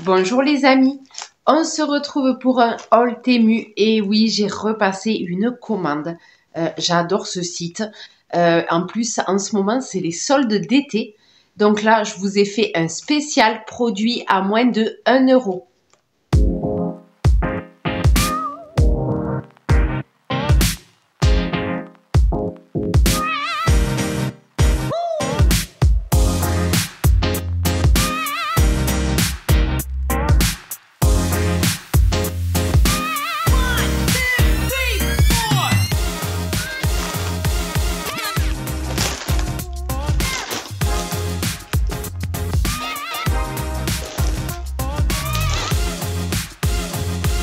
Bonjour les amis, on se retrouve pour un haul Temu et oui j'ai repassé une commande, j'adore ce site, en plus en ce moment c'est les soldes d'été, donc là je vous ai fait un spécial produit à moins de 1 euro.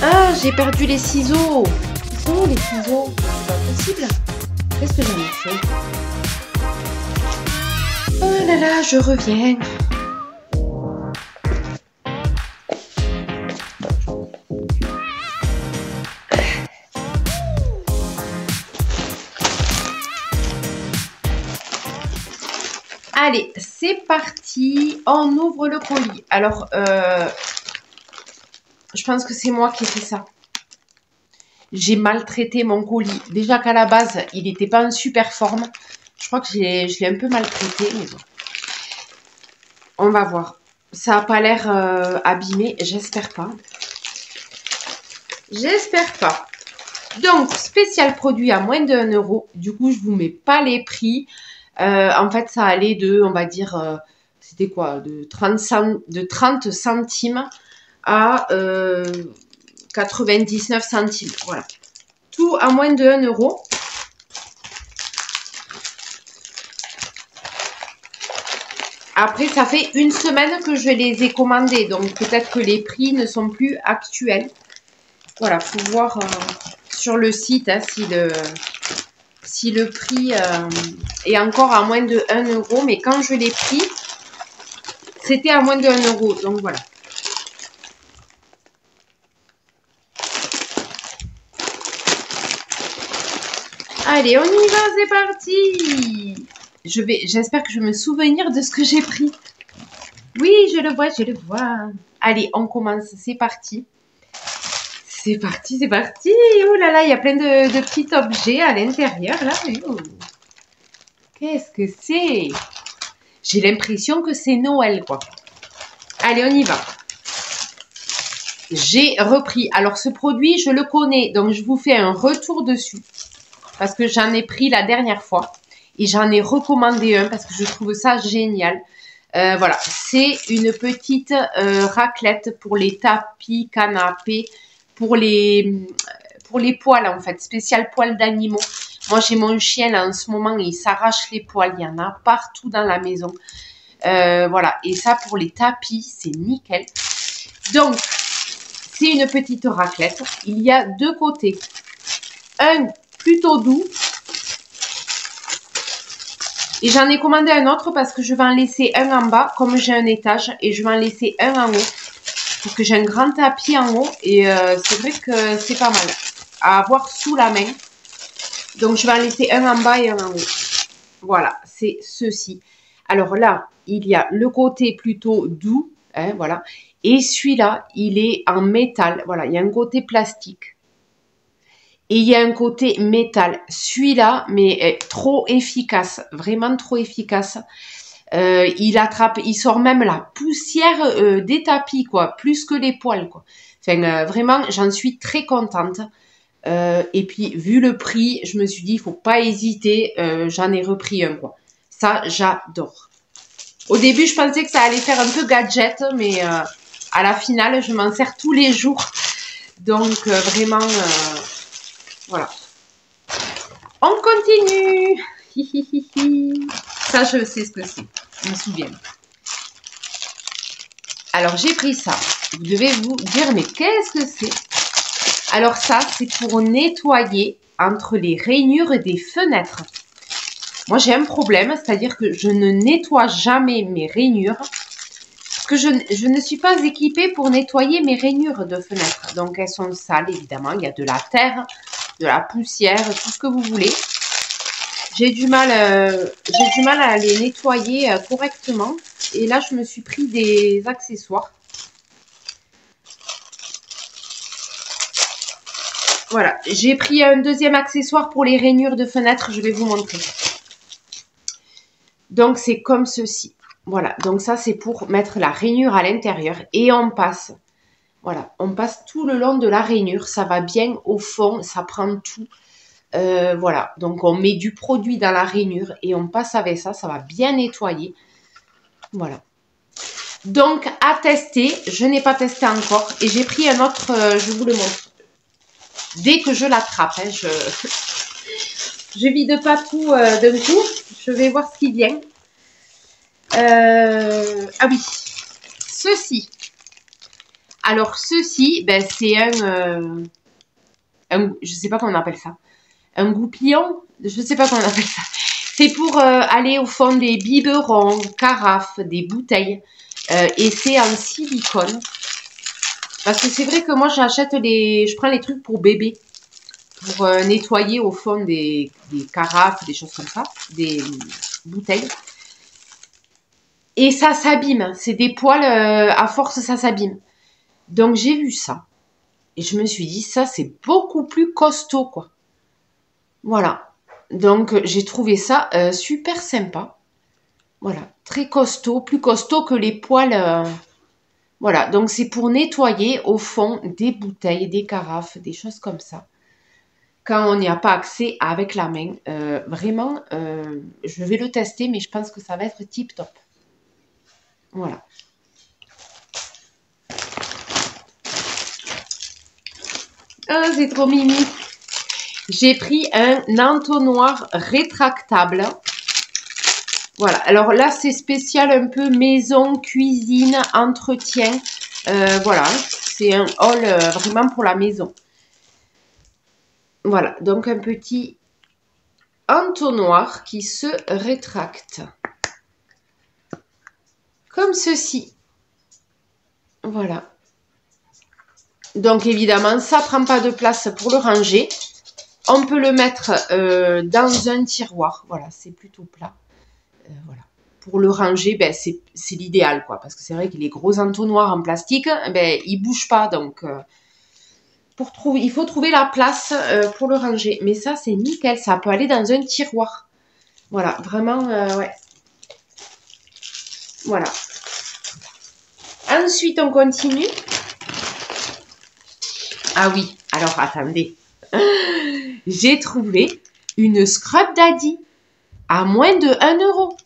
Ah, j'ai perdu les ciseaux. Ils sont où les ciseaux? C'est pas possible. Qu'est-ce que j'en ai fait? Oh là là, je reviens. Allez, c'est parti. On ouvre le colis. Alors, je pense que c'est moi qui ai fait ça. J'ai maltraité mon colis. Déjà qu'à la base, il n'était pas en super forme. Je crois que je l'ai un peu maltraité. Mais bon. On va voir. Ça n'a pas l'air abîmé. J'espère pas. J'espère pas. Donc, spécial produit à moins de 1 euro. Du coup, je vous mets pas les prix. En fait, ça allait de, on va dire, c'était quoi, de 30 centimes à 99 centimes. Voilà. Tout à moins de 1 euro. Après, ça fait une semaine que je les ai commandés. Donc, peut-être que les prix ne sont plus actuels. Voilà, faut voir sur le site hein, si le prix est encore à moins de 1 euro. Mais quand je l'ai pris, c'était à moins de 1 euro. Donc, voilà. Allez, on y va, c'est parti. J'espère que je vais me souvenir de ce que j'ai pris. Oui, je le vois, je le vois. Allez, on commence, c'est parti. C'est parti, c'est parti. Oh là là, il y a plein de petits objets à l'intérieur, là. Oh. Qu'est-ce que c'est? J'ai l'impression que c'est Noël, quoi. Allez, on y va. J'ai repris. Alors, ce produit, je le connais, donc je vous fais un retour dessus. Parce que j'en ai pris la dernière fois. Et j'en ai recommandé un parce que je trouve ça génial. Voilà, c'est une petite raclette pour les tapis, canapés, pour les poils en fait, spécial poils d'animaux. Moi j'ai mon chien là en ce moment, il s'arrache les poils, il y en a partout dans la maison. Voilà, et ça pour les tapis, c'est nickel. Donc, c'est une petite raclette. Il y a deux côtés. Un plutôt doux. Et j'en ai commandé un autre parce que je vais en laisser un en bas, comme j'ai un étage, et je vais en laisser un en haut. Parce que j'ai un grand tapis en haut, et c'est vrai que c'est pas mal à avoir sous la main. Donc, je vais en laisser un en bas et un en haut. Voilà, c'est ceci. Alors là, il y a le côté plutôt doux, hein, voilà. Et celui-là, il est en métal. Voilà, il y a un côté plastique. Et il y a un côté métal. Celui-là, mais trop efficace. Vraiment trop efficace. Il sort même la poussière des tapis, quoi. Plus que les poils, quoi. Enfin, vraiment, j'en suis très contente. Et puis, vu le prix, je me suis dit, il faut pas hésiter. J'en ai repris un, quoi. Ça, j'adore. Au début, je pensais que ça allait faire un peu gadget, mais à la finale, je m'en sers tous les jours. Donc, vraiment... voilà. On continue. Ça, je sais ce que c'est. Je me souviens. Alors, j'ai pris ça. Vous devez vous dire, mais qu'est-ce que c'est? Alors, ça, c'est pour nettoyer entre les rainures des fenêtres. Moi, j'ai un problème, c'est-à-dire que je ne nettoie jamais mes rainures. Parce que je ne suis pas équipée pour nettoyer mes rainures de fenêtres. Donc, elles sont sales, évidemment. Il y a de la terre, de la poussière, tout ce que vous voulez. J'ai du mal à les nettoyer correctement. Et là, je me suis pris des accessoires. Voilà, j'ai pris un deuxième accessoire pour les rainures de fenêtre, je vais vous montrer. Donc, c'est comme ceci. Voilà, donc ça, c'est pour mettre la rainure à l'intérieur. Et on passe, voilà, on passe tout le long de la rainure. Ça va bien au fond, ça prend tout. Voilà, donc on met du produit dans la rainure et on passe avec ça. Ça va bien nettoyer. Voilà. Donc, à tester. Je n'ai pas testé encore. Et j'ai pris un autre, je vous le montre. Dès que je l'attrape, hein, je vide pas tout d'un coup. Je vais voir ce qui vient. Ah oui, ceci. Alors, ceci, ben, c'est je sais pas comment on appelle ça. Un goupillon, je sais pas comment on appelle ça. C'est pour aller au fond des biberons, carafes, des bouteilles. Et c'est en silicone. Parce que c'est vrai que moi, je prends les trucs pour bébé. Pour nettoyer au fond des carafes, des choses comme ça. Des bouteilles. Et ça s'abîme. C'est des poils, à force, ça s'abîme. Donc, j'ai vu ça. Et je me suis dit, ça, c'est beaucoup plus costaud, quoi. Voilà. Donc, j'ai trouvé ça super sympa. Voilà. Très costaud. Plus costaud que les poils. Voilà. Donc, c'est pour nettoyer au fond des bouteilles, des carafes, des choses comme ça. Quand on n'y a pas accès avec la main. Vraiment, je vais le tester, mais je pense que ça va être tip top. Voilà. Ah, c'est trop mimi. J'ai pris un entonnoir rétractable. Voilà. Alors là, c'est spécial un peu maison, cuisine, entretien. Voilà. C'est un haul vraiment pour la maison. Voilà. Donc, un petit entonnoir qui se rétracte. Comme ceci. Voilà. Donc, évidemment, ça ne prend pas de place pour le ranger. On peut le mettre dans un tiroir. Voilà, c'est plutôt plat. Voilà. Pour le ranger, ben, c'est l'idéal, quoi. Parce que c'est vrai que les gros entonnoirs en plastique, ben, ils ne bougent pas. Donc, il faut trouver la place pour le ranger. Mais ça, c'est nickel. Ça peut aller dans un tiroir. Voilà, vraiment, ouais. Voilà. Ensuite, on continue. Ah oui, alors attendez. J'ai trouvé une Scrub Daddy à moins de 1 €.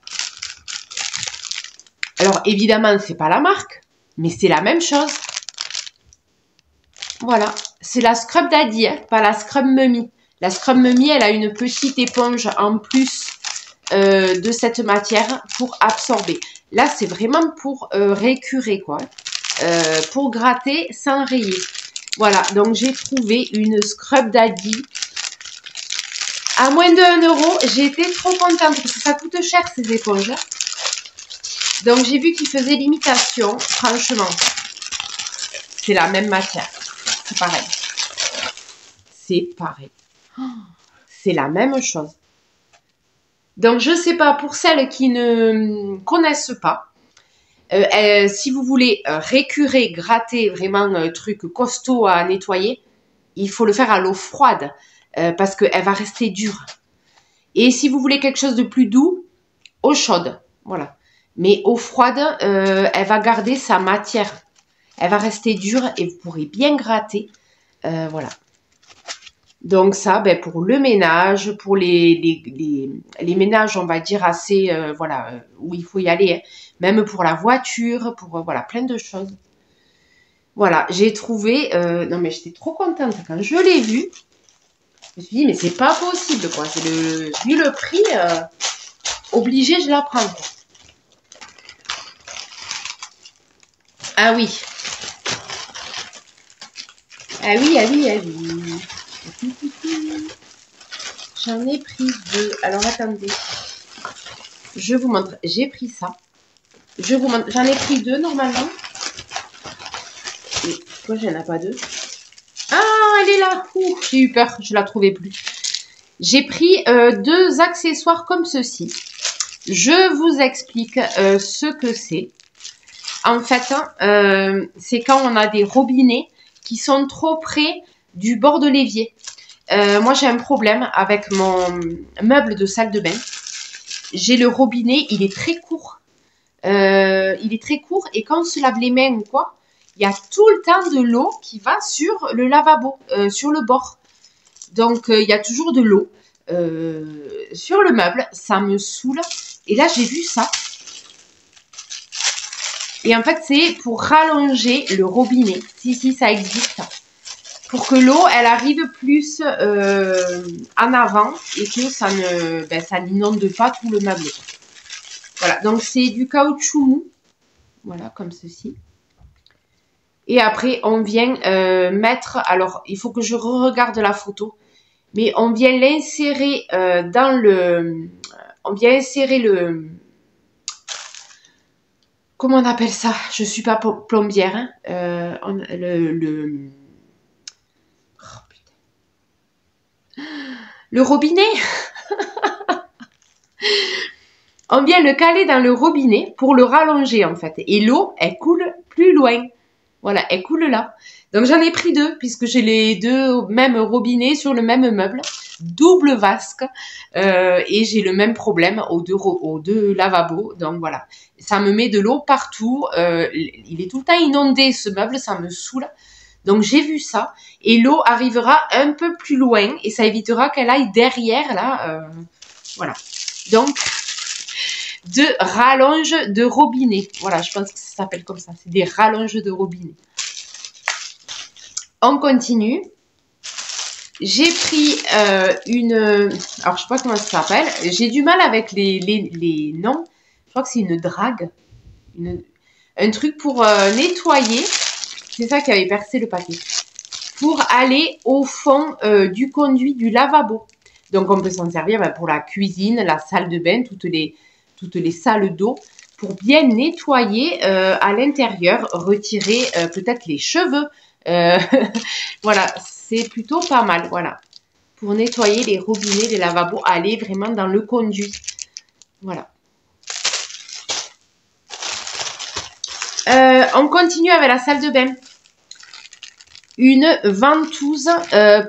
Alors, évidemment, c'est pas la marque, mais c'est la même chose. Voilà, c'est la Scrub Daddy, hein, pas la Scrub Mummy. La Scrub Mummy, elle a une petite éponge en plus de cette matière pour absorber. Là, c'est vraiment pour récurer, quoi. Pour gratter sans rayer. Voilà, donc j'ai trouvé une Scrub Daddy à moins de 1 €. J'ai été trop contente parce que ça coûte cher ces éponges. Donc j'ai vu qu'ils faisaient l'imitation. Franchement, c'est la même matière. C'est pareil. C'est pareil. C'est la même chose. Donc je sais pas, pour celles qui ne connaissent pas, si vous voulez récurer, gratter, vraiment un truc costaud à nettoyer, il faut le faire à l'eau froide parce qu'elle va rester dure. Et si vous voulez quelque chose de plus doux, eau chaude, voilà. Mais eau froide, elle va garder sa matière. Elle va rester dure et vous pourrez bien gratter, voilà. Donc ça, ben, pour le ménage, pour les ménages, on va dire assez, voilà, où il faut y aller, hein. Même pour la voiture, pour, voilà, plein de choses. Voilà, j'ai trouvé, non mais j'étais trop contente quand je l'ai vu. Je me suis dit, mais c'est pas possible, quoi. Vu le prix, obligé, je la prends, quoi. Ah oui. Ah oui, ah oui, ah oui. J'en ai pris 2. Alors, attendez. Je vous montre. J'ai pris ça. Je vous montre. J'en ai pris 2, normalement. Pourquoi j'en ai pas 2? Ah, elle est là. J'ai eu peur. Je la trouvais plus. J'ai pris 2 accessoires comme ceci. Je vous explique ce que c'est. En fait, c'est quand on a des robinets qui sont trop près du bord de l'évier. Moi, j'ai un problème avec mon meuble de salle de bain. J'ai le robinet, il est très court. Et quand on se lave les mains ou quoi, il y a tout le temps de l'eau qui va sur le lavabo, sur le bord. Donc, il y a toujours de l'eau sur le meuble. Ça me saoule. Et là, j'ai vu ça. Et en fait, c'est pour rallonger le robinet. Si, ça existe. Pour que l'eau, elle arrive plus en avant et que ça n'inonde pas tout le meuble. Voilà, donc c'est du caoutchouc mou. Voilà, comme ceci. Et après, on vient mettre... Alors, il faut que je regarde la photo. Mais on vient l'insérer dans le... On vient insérer le... Comment on appelle ça? Je suis pas plombière. Hein. Oh, putain. Le robinet. On vient le caler dans le robinet pour le rallonger en fait. Et l'eau, elle coule plus loin. Voilà, elle coule là. Donc j'en ai pris deux puisque j'ai les deux mêmes robinets sur le même meuble. Double vasque. Et j'ai le même problème aux deux lavabos. Donc voilà. Ça me met de l'eau partout. Il est tout le temps inondé ce meuble. Ça me saoule. Donc j'ai vu ça. Et l'eau arrivera un peu plus loin. Et ça évitera qu'elle aille derrière là. Voilà. Donc... de rallonge de robinet. Voilà, je pense que ça s'appelle comme ça. C'est des rallonges de robinet. On continue. J'ai pris une... Alors, je sais pas comment ça s'appelle. J'ai du mal avec les noms. Je crois que c'est une drague. Un truc pour nettoyer. C'est ça qui avait percé le paquet. Pour aller au fond du conduit du lavabo. Donc, on peut s'en servir pour la cuisine, la salle de bain, toutes les salles d'eau pour bien nettoyer à l'intérieur, retirer peut-être les cheveux. Voilà, c'est plutôt pas mal. Voilà, pour nettoyer les robinets, les lavabos, aller vraiment dans le conduit. Voilà. On continue avec la salle de bain. Une ventouse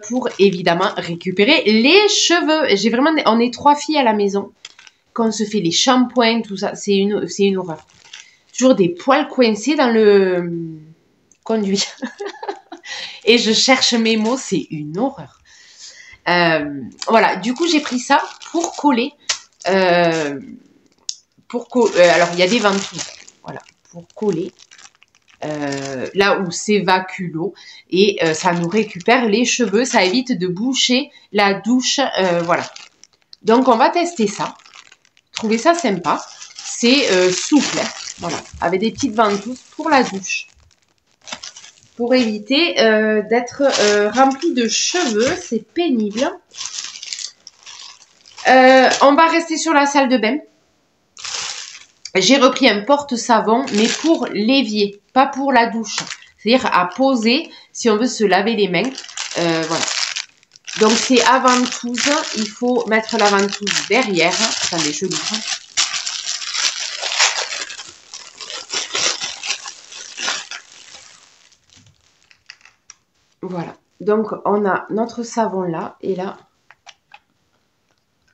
pour évidemment récupérer les cheveux. On est 3 filles à la maison. Quand on se fait les shampoings, tout ça, c'est une horreur. Toujours des poils coincés dans le conduit. Et je cherche mes mots, c'est une horreur. Voilà, du coup, j'ai pris ça pour coller. Alors, il y a des ventouses. Voilà, pour coller. Là où s'évacue l'eau. Et ça nous récupère les cheveux. Ça évite de boucher la douche. Voilà. Donc, on va tester ça. Trouvez ça sympa. C'est souple, voilà, avec des petites ventouses pour la douche. Pour éviter d'être rempli de cheveux, c'est pénible. On va rester sur la salle de bain. J'ai repris un porte-savon, mais pour l'évier, pas pour la douche. C'est-à-dire à poser si on veut se laver les mains. Voilà. Donc, c'est à ventouse. Il faut mettre la ventouse derrière. Attendez, je l'ouvre. Voilà. Donc, on a notre savon là. Et là,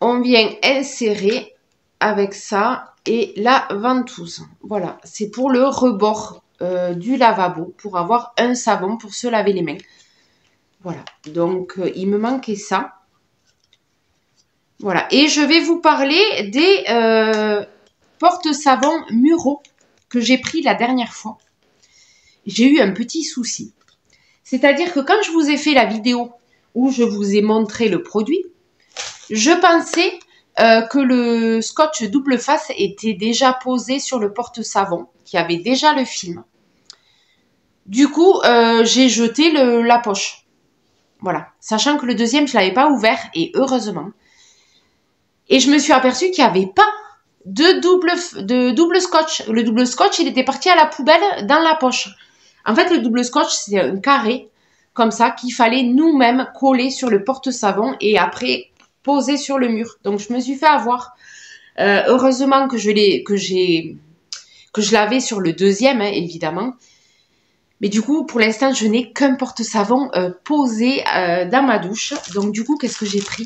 on vient insérer avec ça et la ventouse. Voilà. C'est pour le rebord du lavabo. Pour avoir un savon pour se laver les mains. Voilà, donc il me manquait ça. Voilà, et je vais vous parler des porte-savons Muro que j'ai pris la dernière fois. J'ai eu un petit souci. C'est-à-dire que quand je vous ai fait la vidéo où je vous ai montré le produit, je pensais que le scotch double face était déjà posé sur le porte-savon, qui avait déjà le film. Du coup, j'ai jeté la poche. Voilà, sachant que le deuxième, je ne l'avais pas ouvert, et heureusement. Et je me suis aperçue qu'il n'y avait pas de double scotch. Le double scotch, il était parti à la poubelle dans la poche. En fait, le double scotch, c'est un carré, comme ça, qu'il fallait nous-mêmes coller sur le porte-savon et après poser sur le mur. Donc, je me suis fait avoir. Heureusement que je l'avais sur le deuxième, hein, évidemment. Mais du coup, pour l'instant, je n'ai qu'un porte-savon posé dans ma douche. Donc du coup, qu'est-ce que j'ai pris?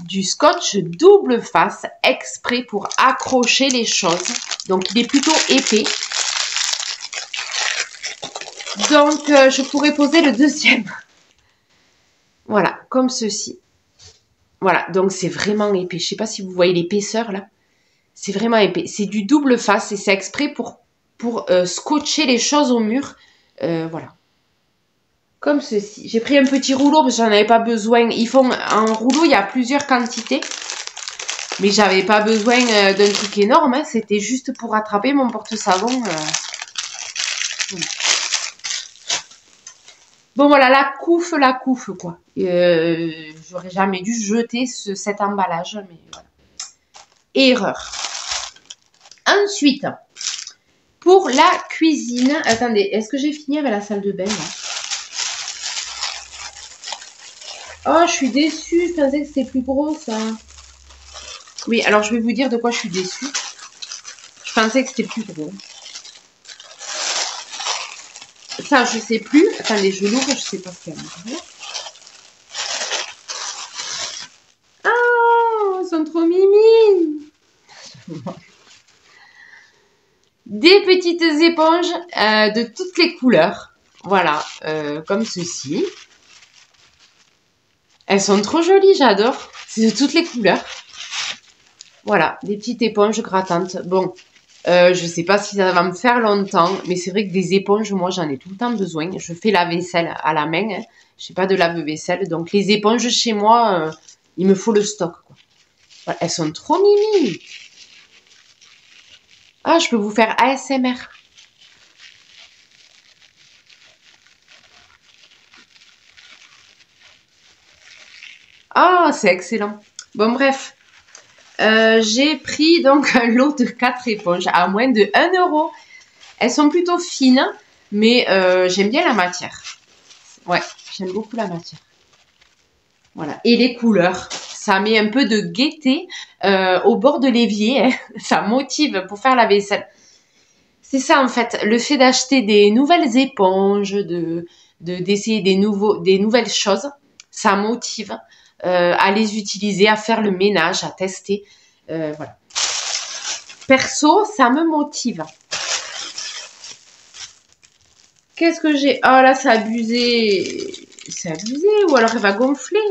Du scotch double face exprès pour accrocher les choses. Donc il est plutôt épais. Donc je pourrais poser le deuxième. Voilà, comme ceci. Voilà, donc c'est vraiment épais. Je ne sais pas si vous voyez l'épaisseur là. C'est vraiment épais. C'est du double face et c'est exprès pour scotcher les choses au mur. Voilà. Comme ceci. J'ai pris un petit rouleau parce que j'en avais pas besoin. Ils font en rouleau, il y a plusieurs quantités. Mais j'avais pas besoin d'un truc énorme. Hein. C'était juste pour attraper mon porte-savon. Bon voilà, la couffe quoi. J'aurais jamais dû jeter cet emballage. Mais voilà. Erreur. Ensuite, pour la cuisine. Attendez, est-ce que j'ai fini avec la salle de bain là? Oh, je suis déçue. Je pensais que c'était plus gros, ça. Oui, alors je vais vous dire de quoi je suis déçue. Je pensais que c'était plus gros. Ça, je sais plus. Attendez, je l'ouvre. Je sais pas ce qu'il y a à l'intérieur. Oh, ils sont trop mimi. Des petites éponges de toutes les couleurs. Voilà, comme ceci. Elles sont trop jolies, j'adore. C'est de toutes les couleurs. Voilà, des petites éponges grattantes. Bon, je sais pas si ça va me faire longtemps, mais c'est vrai que des éponges, moi, j'en ai tout le temps besoin. Je fais la vaisselle à la main. Hein. Je n'ai pas de lave-vaisselle. Donc, les éponges chez moi, il me faut le stock. Quoi. Voilà, elles sont trop mimi. Ah, je peux vous faire ASMR. Ah, c'est excellent. Bon, bref. J'ai pris donc un lot de 4 éponges à moins de 1 €. Elles sont plutôt fines, mais j'aime bien la matière. Ouais, j'aime beaucoup la matière. Voilà. Et les couleurs. Ça met un peu de gaieté au bord de l'évier. Hein. Ça motive pour faire la vaisselle. C'est ça en fait. Le fait d'acheter des nouvelles éponges, d'essayer des nouvelles choses, ça motive à les utiliser, à faire le ménage, à tester. Voilà. Perso, ça me motive. Qu'est-ce que j'ai? Oh là, c'est abusé. C'est abusé. Ou alors elle va gonfler.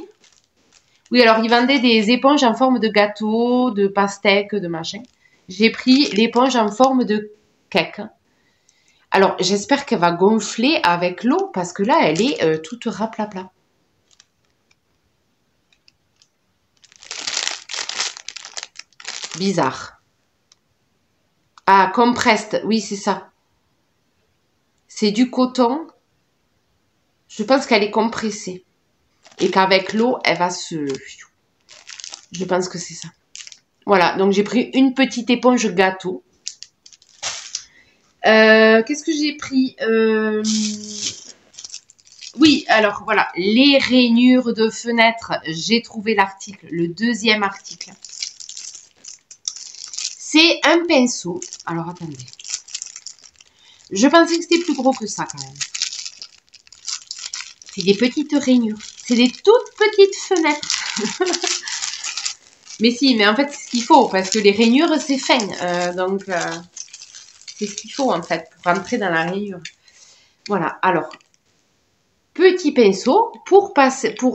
Oui, alors ils vendaient des éponges en forme de gâteau, de pastèque, de machin. J'ai pris l'éponge en forme de cake. Alors, j'espère qu'elle va gonfler avec l'eau parce que là, elle est toute raplapla. Bizarre. Ah, compressed. Oui, c'est ça. C'est du coton. Je pense qu'elle est compressée. Et qu'avec l'eau, elle va se... Je pense que c'est ça. Voilà, donc j'ai pris une petite éponge gâteau. Qu'est-ce que j'ai pris Oui, alors voilà, les rainures de fenêtres. J'ai trouvé l'article, le deuxième article. C'est un pinceau. Alors, attendez. Je pensais que c'était plus gros que ça, quand même. C'est des petites rainures. C'est des toutes petites fenêtres. Mais si, mais en fait, c'est ce qu'il faut. Parce que les rainures, c'est fin. Donc, c'est ce qu'il faut, en fait, pour rentrer dans la rainure. Voilà, alors. Petit pinceau pour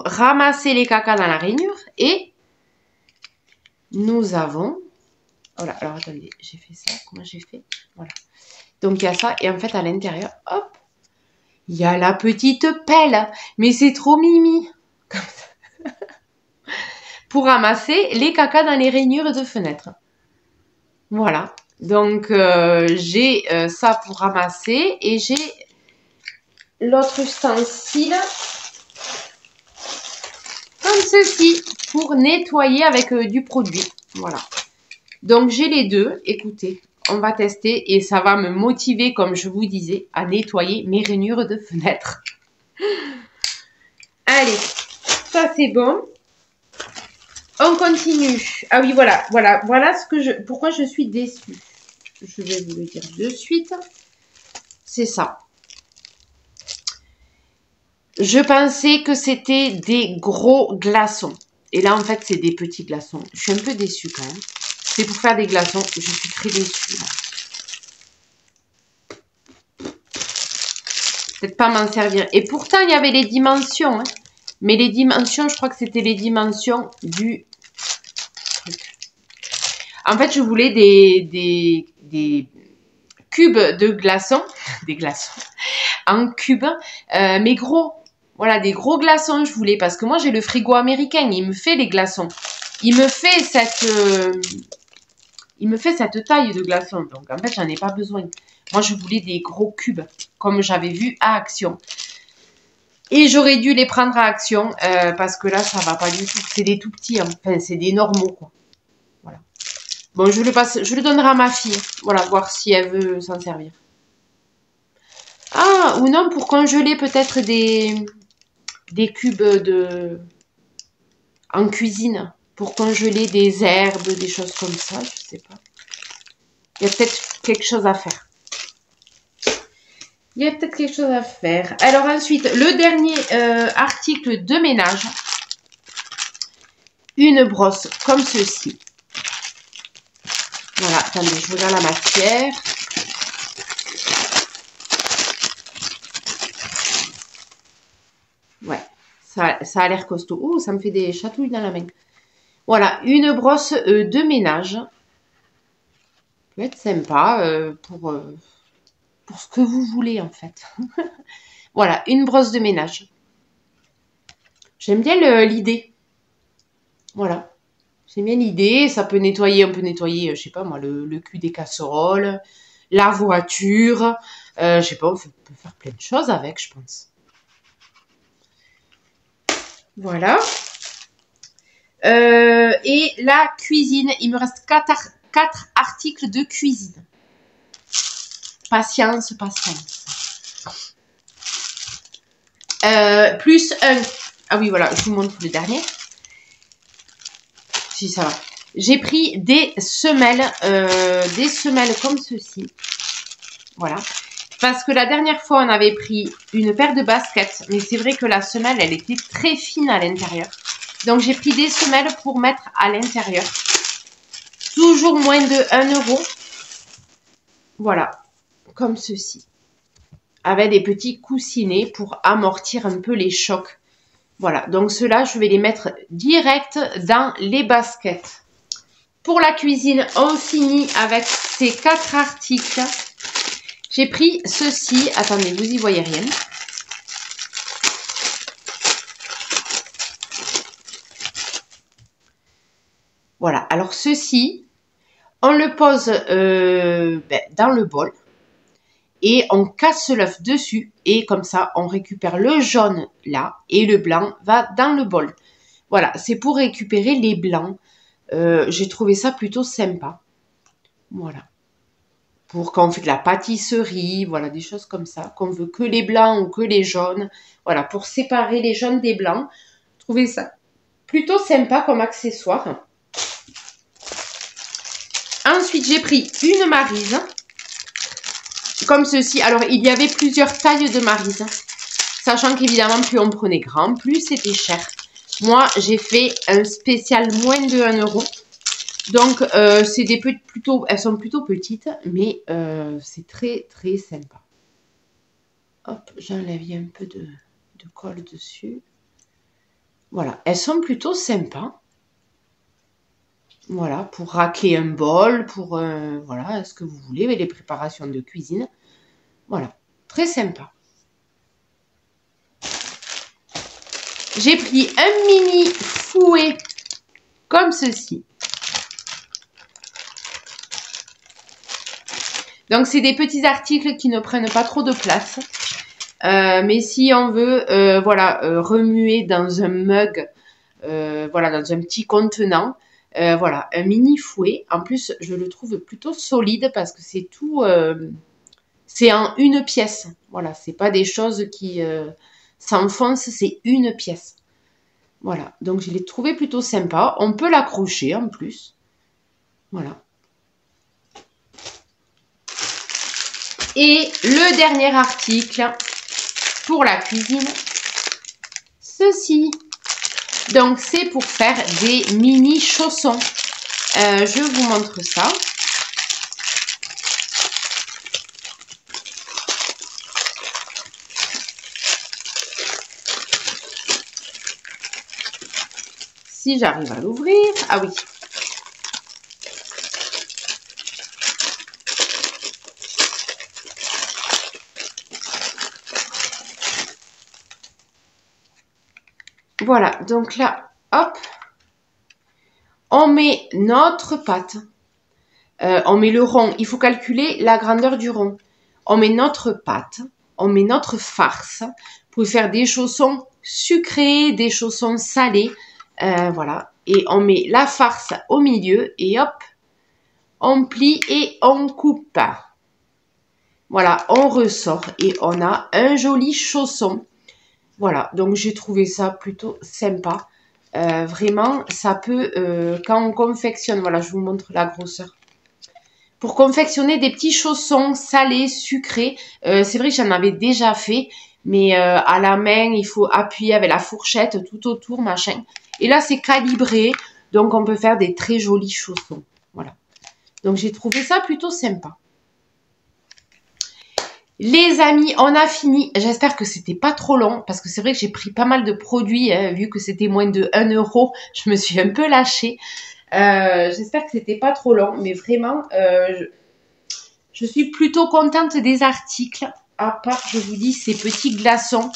ramasser les cacas dans la rainure. Et nous avons... Voilà, alors attendez, j'ai fait ça. Comment j'ai fait? Voilà. Donc, il y a ça. Et en fait, à l'intérieur, hop, il y a la petite pelle. Mais c'est trop mimi. Comme ça. Pour ramasser les cacas dans les rainures de fenêtres. Voilà. Donc, j'ai ça pour ramasser. Et j'ai l'autre ustensile. Comme ceci. Pour nettoyer avec du produit. Voilà. Donc, j'ai les deux. Écoutez, on va tester et ça va me motiver, comme je vous disais, à nettoyer mes rainures de fenêtres. Allez, ça c'est bon. On continue. Ah oui, voilà pourquoi je suis déçue. Je vais vous le dire de suite. c'est ça. Je pensais que c'était des gros glaçons. Et là, en fait, c'est des petits glaçons. Je suis un peu déçue quand même. C'est pour faire des glaçons. Je suis très déçue. Peut-être pas m'en servir. Et pourtant, il y avait les dimensions. Hein. Mais les dimensions, je crois que c'était les dimensions du truc. En fait, je voulais des cubes de glaçons. Des glaçons. En cubes. Mais gros. Voilà, des gros glaçons, je voulais. Parce que moi, j'ai le frigo américain. Il me fait les glaçons. Il me fait cette taille de glaçons. Donc, en fait, j'en ai pas besoin. Moi, je voulais des gros cubes. Comme j'avais vu à Action. Et j'aurais dû les prendre à Action. Parce que là, ça va pas du tout. C'est des tout petits. Hein. Enfin, c'est des normaux, quoi. Voilà. Bon, je le donnerai à ma fille. Voilà, voir si elle veut s'en servir. Ah, ou non, pour congeler peut-être des cubes en cuisine. Pour congeler des herbes, des choses comme ça, je sais pas. Il y a peut-être quelque chose à faire. Il y a peut-être quelque chose à faire. Alors ensuite, le dernier article de ménage. Une brosse comme ceci. Voilà, attendez, je regarde la matière. Ouais, ça a l'air costaud. Oh, ça me fait des chatouilles dans la main. Voilà, une brosse de ménage. Peut être sympa pour ce que vous voulez en fait. Voilà, une brosse de ménage. J'aime bien l'idée. Voilà. J'aime bien l'idée. Ça peut nettoyer, on peut nettoyer, je sais pas moi, le cul des casseroles, la voiture. Je sais pas, on peut faire plein de choses avec, je pense. Voilà. Et la cuisine, il me reste 4 articles de cuisine. Patience, patience. Plus un. Ah oui, voilà, je vous montre le dernier. Si, ça va. J'ai pris des semelles comme ceci. Voilà. Parce que la dernière fois, on avait pris une paire de baskets. Mais c'est vrai que la semelle, elle était très fine à l'intérieur. Donc, j'ai pris des semelles pour mettre à l'intérieur. Toujours moins de 1 €. Voilà. Comme ceci. Avec des petits coussinets pour amortir un peu les chocs. Voilà. Donc, ceux-là, je vais les mettre direct dans les baskets. Pour la cuisine, on finit avec ces 4 articles. J'ai pris ceci. Attendez, vous y voyez rien. Voilà. Alors, ceci, on le pose dans le bol. Et on casse l'œuf dessus. Et comme ça, on récupère le jaune là. Et le blanc va dans le bol. Voilà. C'est pour récupérer les blancs. J'ai trouvé ça plutôt sympa. Voilà. Pour quand on fait de la pâtisserie, voilà, des choses comme ça. Qu'on veut que les blancs ou que les jaunes. Voilà, pour séparer les jaunes des blancs. Je trouvais ça plutôt sympa comme accessoire. Ensuite, j'ai pris une maryse. Comme ceci. Alors, il y avait plusieurs tailles de maryse. Sachant qu'évidemment, plus on prenait grand, plus c'était cher. Moi, j'ai fait un spécial moins de 1 €. Donc, c'est elles sont plutôt petites, mais c'est très, très sympa. Hop, j'enlève un peu de colle dessus. Voilà, elles sont plutôt sympas. Voilà, pour racler un bol, pour, voilà, ce que vous voulez, les préparations de cuisine. Voilà, très sympa. J'ai pris un mini fouet comme ceci. Donc, c'est des petits articles qui ne prennent pas trop de place. Mais si on veut, voilà, remuer dans un mug, voilà, dans un petit contenant, voilà, un mini fouet. En plus, je le trouve plutôt solide parce que c'est tout, c'est en une pièce. Voilà, c'est pas des choses qui s'enfoncent, c'est une pièce. Voilà, donc je l'ai trouvé plutôt sympa. On peut l'accrocher en plus. Voilà. Et le dernier article pour la cuisine, ceci. Donc, c'est pour faire des mini chaussons. Je vous montre ça. Si j'arrive à l'ouvrir. Ah oui. Voilà, donc là, hop, on met notre pâte, on met le rond, il faut calculer la grandeur du rond. On met notre pâte, on met notre farce, vous pouvez faire des chaussons sucrés, des chaussons salés, voilà. Et on met la farce au milieu et hop, on plie et on coupe. Voilà, on ressort et on a un joli chausson. Voilà, donc j'ai trouvé ça plutôt sympa. Vraiment, ça peut, quand on confectionne, voilà, je vous montre la grosseur. Pour confectionner des petits chaussons salés, sucrés, c'est vrai que j'en avais déjà fait, mais à la main, il faut appuyer avec la fourchette tout autour, machin. Et là, c'est calibré, donc on peut faire des très jolis chaussons. Voilà. Donc j'ai trouvé ça plutôt sympa. Les amis, on a fini. J'espère que c'était pas trop long parce que c'est vrai que j'ai pris pas mal de produits. Hein, vu que c'était moins de 1 €, je me suis un peu lâchée. J'espère que c'était pas trop long. Mais vraiment, je suis plutôt contente des articles. À part, je vous dis, ces petits glaçons.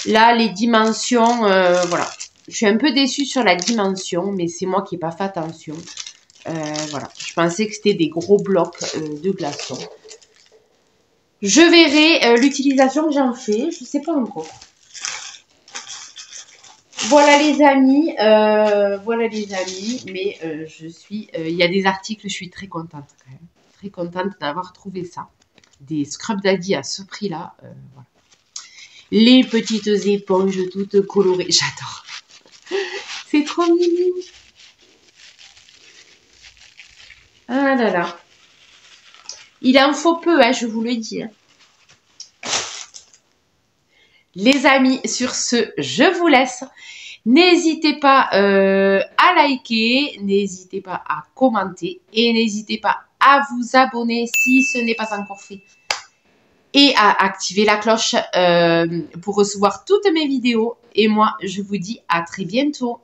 Là, les dimensions, voilà. Je suis un peu déçue sur la dimension, mais c'est moi qui n'ai pas fait attention. Voilà. Je pensais que c'était des gros blocs de glaçons. Je verrai l'utilisation que j'en fais. Je ne sais pas encore. Voilà les amis. Mais je suis... il y a des articles, je suis très contente quand même. Très contente d'avoir trouvé ça. Des Scrub Daddy à ce prix-là. Voilà. Les petites éponges toutes colorées. J'adore. C'est trop mignon. Ah là là. Il en faut peu, hein, je vous le dis. Les amis, sur ce, je vous laisse. N'hésitez pas à liker, n'hésitez pas à commenter et n'hésitez pas à vous abonner si ce n'est pas encore fait. Et à activer la cloche pour recevoir toutes mes vidéos. Et moi, je vous dis à très bientôt.